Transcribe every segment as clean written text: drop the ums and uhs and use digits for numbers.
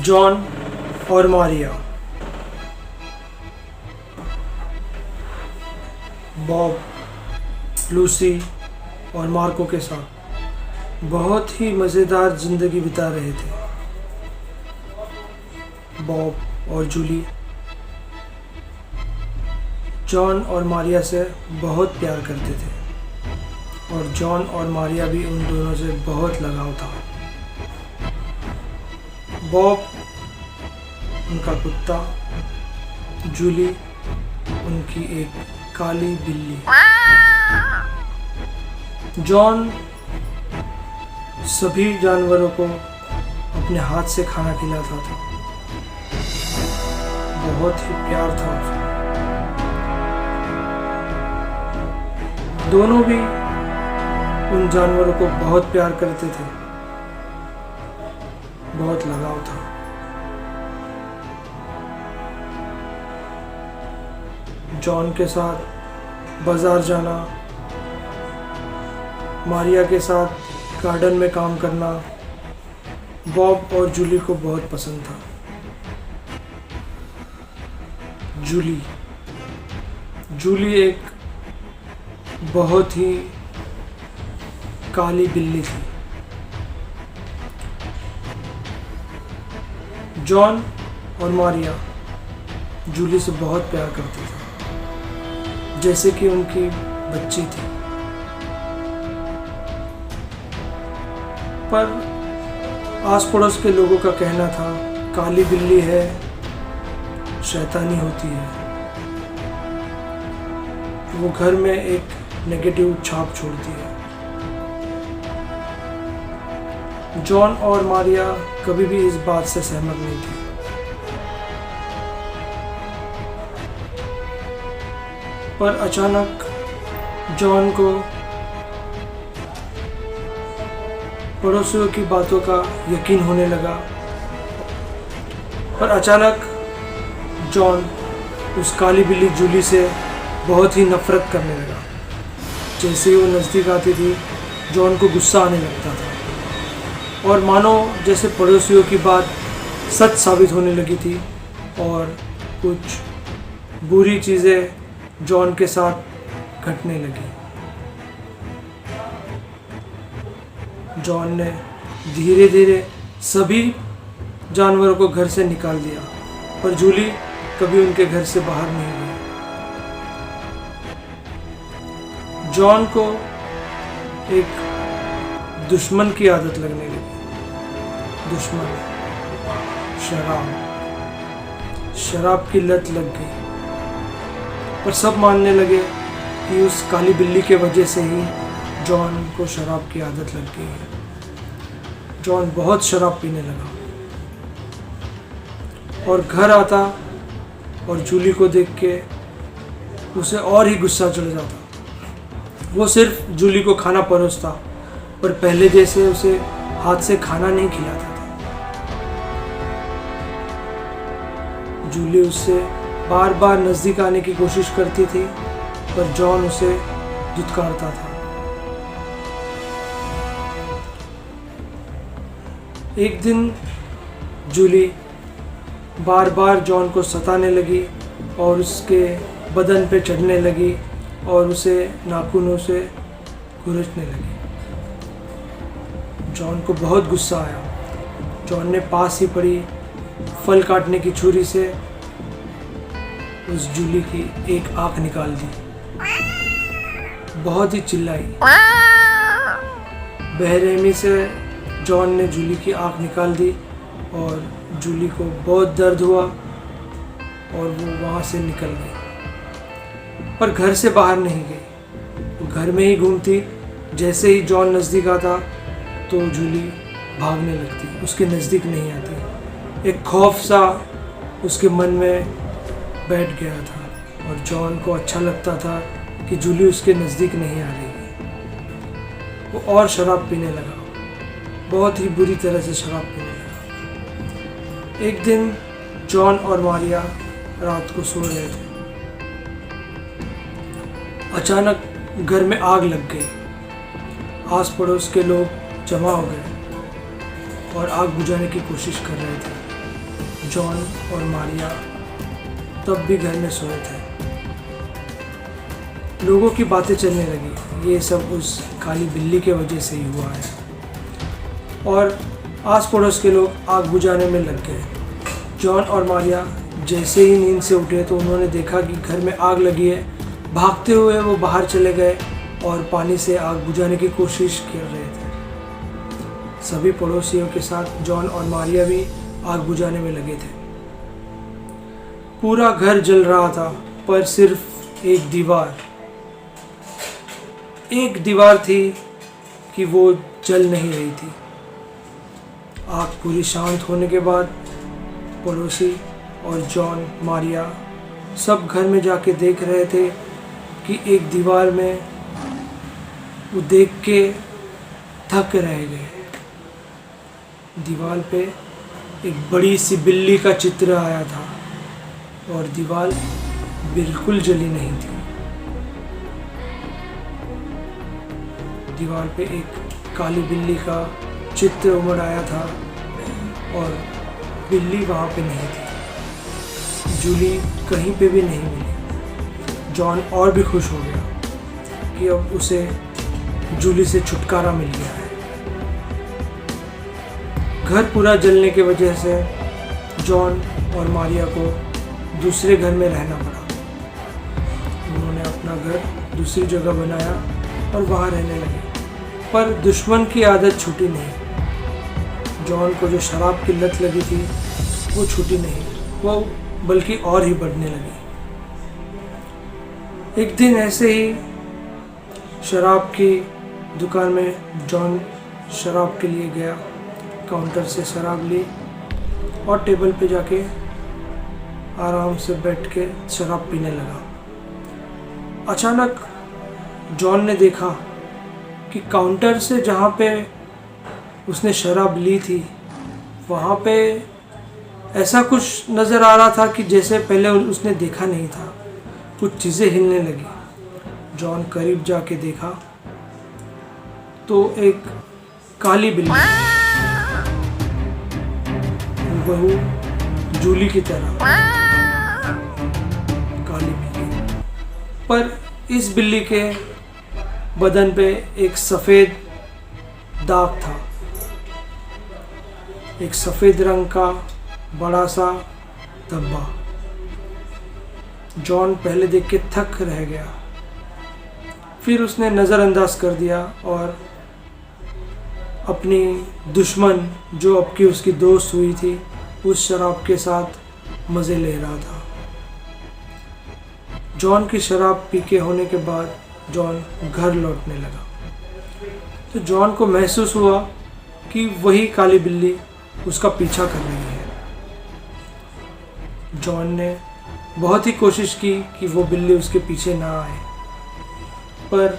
John और Maria. Bob Lucy और Marco के साथ बहुत ही मज़ेदार ज़िंदगी बिता रहे थे। बॉब और जूली जॉन और मारिया से बहुत प्यार करते थे और जॉन और मारिया भी उन दोनों से बहुत लगाव था। बॉब उनका कुत्ता, जूली उनकी एक काली बिल्ली। जॉन सभी जानवरों को अपने हाथ से खाना खिलाता था। बहुत ही प्यार था उसमें। दोनों भी उन जानवरों को बहुत प्यार करते थे, बहुत लगाव था। जॉन के साथ बाजार जाना, मारिया के साथ गार्डन में काम करना बॉब और जूली को बहुत पसंद था। जूली एक बहुत ही काली बिल्ली थी। जॉन और मारिया जूली से बहुत प्यार करते थे, जैसे कि उनकी बच्ची थी। पर आस पड़ोस के लोगों का कहना था काली बिल्ली है, शैतानी होती है, वो घर में एक नेगेटिव छाप छोड़ती है। जॉन और मारिया कभी भी इस बात से सहमत नहीं थे। पर अचानक जॉन को पड़ोसियों की बातों का यकीन होने लगा। पर अचानक जॉन उस काली बिल्ली जूली से बहुत ही नफरत करने लगा। जैसे ही वो नज़दीक आती थी, जॉन को गुस्सा आने लगता था और मानो जैसे पड़ोसियों की बात सच साबित होने लगी थी और कुछ बुरी चीज़ें जॉन के साथ घटने लगी। जॉन ने धीरे धीरे सभी जानवरों को घर से निकाल दिया, पर जूली कभी उनके घर से बाहर नहीं गई। जॉन को एक दुश्मन की आदत लगने लगी। दुश्मन शराब की लत लग गई। पर सब मानने लगे कि उस काली बिल्ली के वजह से ही जॉन को शराब की आदत लग गई है। जॉन बहुत शराब पीने लगा और घर आता और जूली को देख के उसे और ही गुस्सा चढ़ जाता। वो सिर्फ जूली को खाना परोसता, पर पहले जैसे उसे हाथ से खाना नहीं खिलाता था। जूली उससे बार बार नज़दीक आने की कोशिश करती थी, पर जॉन उसे धुतकारता था। एक दिन जूली बार बार जॉन को सताने लगी और उसके बदन पे चढ़ने लगी और उसे नाखूनों से खुरचने लगी। जॉन को बहुत गुस्सा आया। जॉन ने पास ही पड़ी फल काटने की छुरी से उस जूली की एक आंख निकाल दी। बहुत ही चिल्लाई। बेरहमी से जॉन ने जूली की आंख निकाल दी और जूली को बहुत दर्द हुआ और वो वहाँ से निकल गई, पर घर से बाहर नहीं गई। वो घर में ही घूमती। जैसे ही जॉन नज़दीक आता तो जूली भागने लगती, उसके नज़दीक नहीं आती। एक खौफ सा उसके मन में बैठ गया था और जॉन को अच्छा लगता था कि जूली उसके नज़दीक नहीं आ रही है। वो और शराब पीने लगा, बहुत ही बुरी तरह से शराब पीने लगा। एक दिन जॉन और मारिया रात को सो रहे थे। अचानक घर में आग लग गई। आस पड़ोस के लोग जमा हो गए और आग बुझाने की कोशिश कर रहे थे। जॉन और मारिया तब भी घर में सोए थे। लोगों की बातें चलने लगी, ये सब उस काली बिल्ली के वजह से ही हुआ है। और आस पड़ोस के लोग आग बुझाने में लग गए। जॉन और मारिया जैसे ही नींद से उठे तो उन्होंने देखा कि घर में आग लगी है। भागते हुए वो बाहर चले गए और पानी से आग बुझाने की कोशिश कर रहे थे। सभी पड़ोसियों के साथ जॉन और मारिया भी आग बुझाने में लगे थे। पूरा घर जल रहा था, पर सिर्फ एक दीवार थी कि वो जल नहीं रही थी। आग पूरी शांत होने के बाद पड़ोसी और जॉन मारिया सब घर में जाके देख रहे थे कि एक दीवार में वो देख के थक रह गए। दीवार पे एक बड़ी सी बिल्ली का चित्र आया था और दीवार बिल्कुल जली नहीं थी। दीवार पे एक काली बिल्ली का चित्र उमड़ आया था और बिल्ली वहाँ पे नहीं थी। जूली कहीं पे भी नहीं मिली। जॉन और भी खुश हो गया कि अब उसे जूली से छुटकारा मिल गया है। घर पूरा जलने की वजह से जॉन और मारिया को दूसरे घर में रहना पड़ा। उन्होंने अपना घर दूसरी जगह बनाया और वहाँ रहने लगे। पर दुश्मन की आदत छूटी नहीं। जॉन को जो शराब की लत लगी थी वो छूटी नहीं, वो बल्कि और ही बढ़ने लगी। एक दिन ऐसे ही शराब की दुकान में जॉन शराब के लिए गया। काउंटर से शराब ली और टेबल पे जाके आराम से बैठ के शराब पीने लगा। अचानक जॉन ने देखा कि काउंटर से जहाँ पे उसने शराब ली थी वहाँ पे ऐसा कुछ नज़र आ रहा था कि जैसे पहले उसने देखा नहीं था। कुछ चीज़ें हिलने लगी। जॉन करीब जाके देखा तो एक काली बिल्ली, बहू जूली की तरह काली बिल्ली, पर इस बिल्ली के बदन पे एक सफ़ेद दाग था। एक सफ़ेद रंग का बड़ा सा धब्बा। जॉन पहले देख के थक रह गया। फिर उसने नज़रअंदाज कर दिया और अपनी दुश्मन जो अब की उसकी दोस्त हुई थी उस शराब के साथ मज़े ले रहा था। जॉन की शराब पी के होने के बाद जॉन घर लौटने लगा तो जॉन को महसूस हुआ कि वही काली बिल्ली उसका पीछा कर रही है। जॉन ने बहुत ही कोशिश की कि वो बिल्ली उसके पीछे ना आए, पर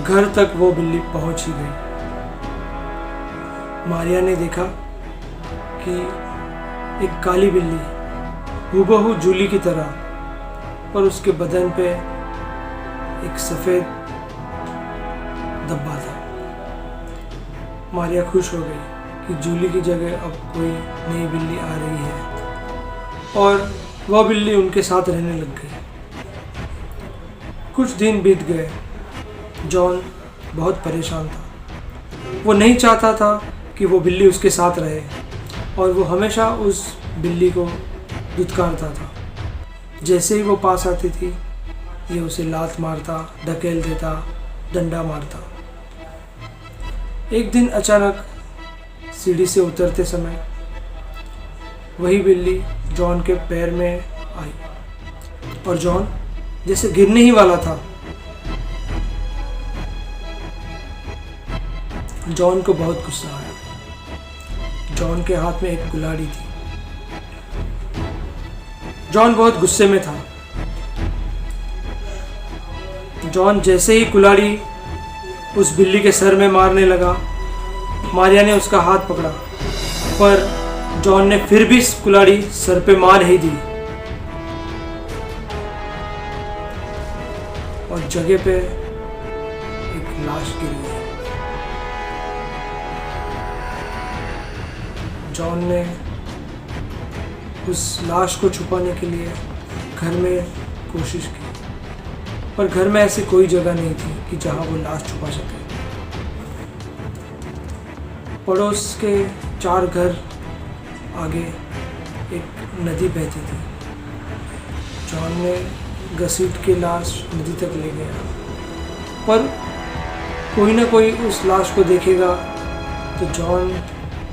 घर तक वो बिल्ली पहुंच ही गई। मारिया ने देखा कि एक काली बिल्ली हूबहू जूली की तरह, पर उसके बदन पे एक सफ़ेद धब्बा था। मारिया खुश हो गई कि जूली की जगह अब कोई नई बिल्ली आ रही है और वह बिल्ली उनके साथ रहने लग गई। कुछ दिन बीत गए। जॉन बहुत परेशान था। वो नहीं चाहता था कि वो बिल्ली उसके साथ रहे और वो हमेशा उस बिल्ली को दुत्कारता था। जैसे ही वो पास आती थी ये उसे लात मारता, धकेल देता, डंडा मारता। एक दिन अचानक सीढ़ी से उतरते समय वही बिल्ली जॉन के पैर में आई और जॉन जैसे गिरने ही वाला था। जॉन को बहुत गुस्सा आया। जॉन के हाथ में एक कुल्हाड़ी थी। जॉन बहुत गुस्से में था। जॉन जैसे ही कुल्हाड़ी उस बिल्ली के सर में मारने लगा, मारिया ने उसका हाथ पकड़ा, पर जॉन ने फिर भी कुल्हाड़ी सर पे मार ही दी और जगह पे एक लाश गिरी है। जॉन ने उस लाश को छुपाने के लिए घर में कोशिश की, पर घर में ऐसी कोई जगह नहीं थी कि जहां वो लाश छुपा सके। पड़ोस के 4 घर आगे एक नदी बहती थी। जॉन ने घसीट के लाश नदी तक ले गया, पर कोई ना कोई उस लाश को देखेगा, तो जॉन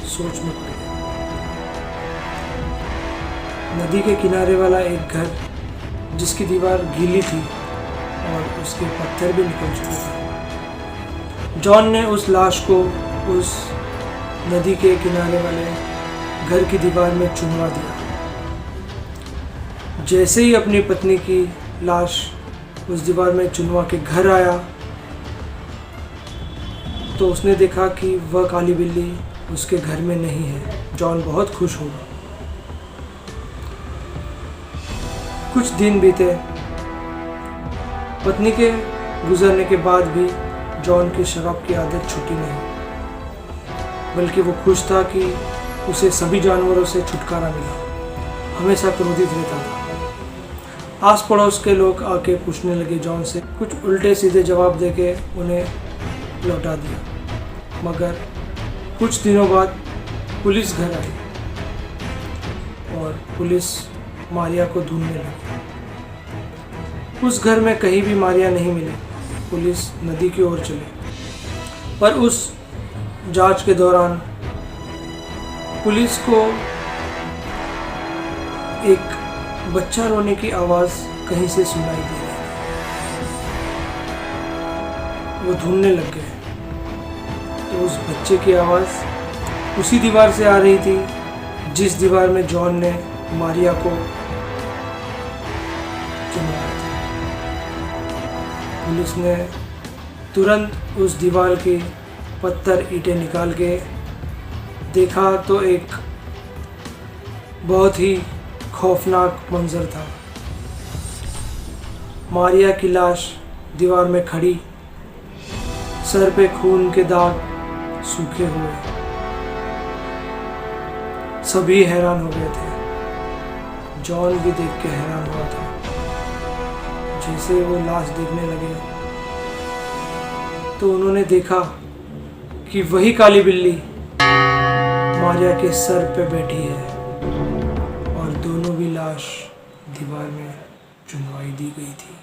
सोच में पड़ गया। नदी के किनारे वाला एक घर जिसकी दीवार गीली थी और उसके पत्थर भी निकल चुके थे। जॉन ने उस लाश को उस नदी के किनारे वाले घर की दीवार में चुनवा दिया। जैसे ही अपनी पत्नी की लाश उस दीवार में चुनवा के घर आया, तो उसने देखा कि वह काली बिल्ली उसके घर में नहीं है। जॉन बहुत खुश हुआ। कुछ दिन बीते। पत्नी के गुजरने के बाद भी जॉन की शराब की आदत छूटी नहीं, बल्कि वो खुश था कि उसे सभी जानवरों से छुटकारा मिला। हमेशा क्रोधित रहता था। आस पड़ोस के लोग आके पूछने लगे जॉन से, कुछ उल्टे सीधे जवाब देके उन्हें लौटा दिया। मगर कुछ दिनों बाद पुलिस घर आई और पुलिस मारिया को ढूंढने लगी। उस घर में कहीं भी मारिया नहीं मिली। पुलिस नदी की ओर चली, पर उस जांच के दौरान पुलिस को एक बच्चा रोने की आवाज़ कहीं से सुनाई दे रही थी। वो ढूंढने लग गए, तो उस बच्चे की आवाज़ उसी दीवार से आ रही थी जिस दीवार में जॉन ने मारिया को चुनवाया था। पुलिस ने तुरंत उस दीवार की पत्थर ईंटें निकाल के देखा, तो एक बहुत ही खौफनाक मंजर था। मारिया की लाश दीवार में खड़ी, सर पे खून के दाग सूखे हुए। सभी हैरान हो गए थे। जॉन भी देख के हैरान हुआ था। जैसे वो लाश देखने लगे, तो उन्होंने देखा कि वही काली बिल्ली मारिया के सर पे बैठी है और दोनों भी लाश दीवार में चुनवाई दी गई थी।